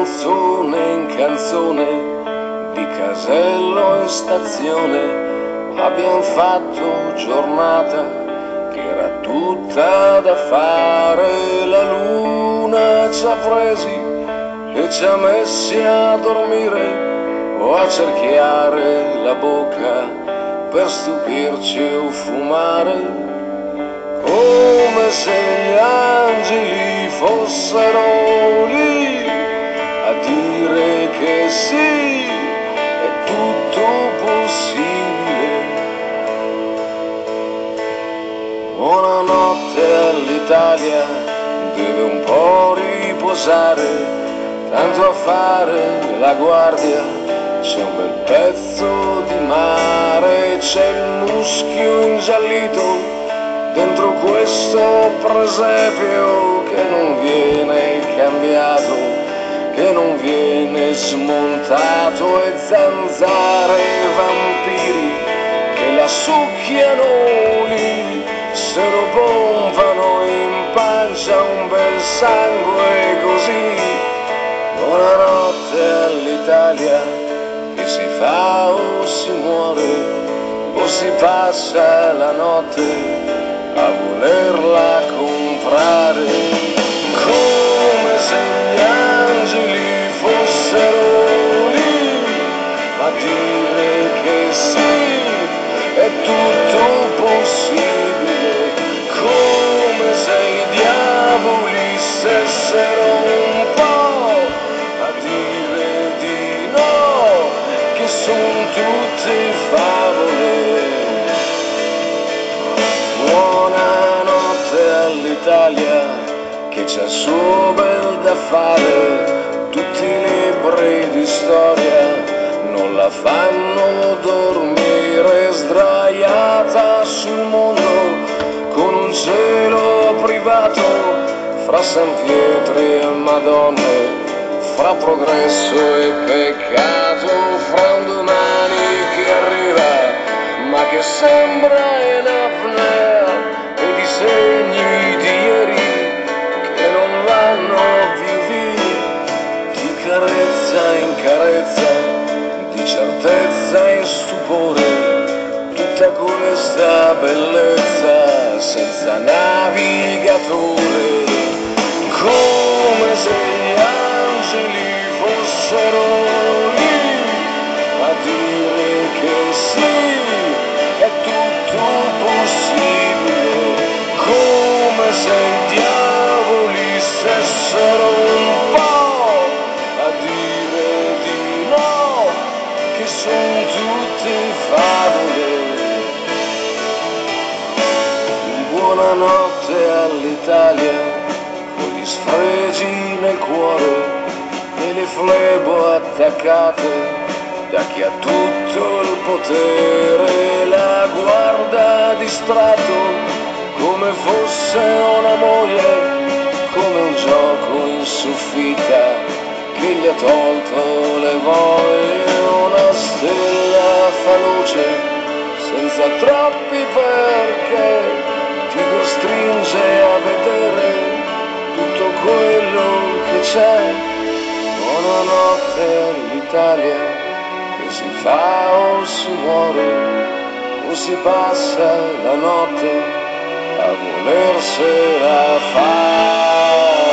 canzone in canzone, di casello in stazione, abbiamo fatto giornata che era tutta da fare. La luna ci ha presi e ci ha messi a dormire o a cerchiare la bocca per stupirci o fumare, come se gli angeli fossero lì a dire che sì, è tutto possibile. Buonanotte all'Italia, deve un po' riposare, tanto a fare la guardia, c'è un bel pezzo di mare, c'è il muschio ingiallito dentro questo presepio che non viene cambiato, che non viene smontato, e zanzare e vampiri che la succhiano lì, se lo pompano in pancia un bel sangue così. Buonanotte all'Italia, che si fa o si muore o si passa la notte a volerla comprare, come se gli angeli fossero lì a dire che sì, è tutto possibile, come se i diavoli stessero un po' a dire di no, che son tutte favole. Buonanotte all'Italia, che c'ha il suo bel da fare, tutti i libri di storia non la fanno dormire, sdraiata sul mondo con un cielo privato, fra San Pietro e Madonne, fra progresso e peccato, fra un domani che arriva ma che sembra in apnea, e disegni di ieri che non vanno più via, di carezza in carezza, di certezza in stupore, tutta questa bellezza senza navigatore, come se gli angeli fossero lì a dire che sì, è tutto possibile, come se i diavoli stessero un po' a dire di no, che son tutte favole. Buonanotte all'Italia, con gli sfregi nel cuore e le flebo attaccate da chi ha tutto il potere, la guarda distratto come fosse una moglie, come un gioco in soffitta che gli ha tolto le voglie. Una stella fa luce senza troppi perché, ti costringe a vedere tutto quello che c'è. Buonanotte all'Italia, che si fa o si muore o si passa la notte a volersela fare.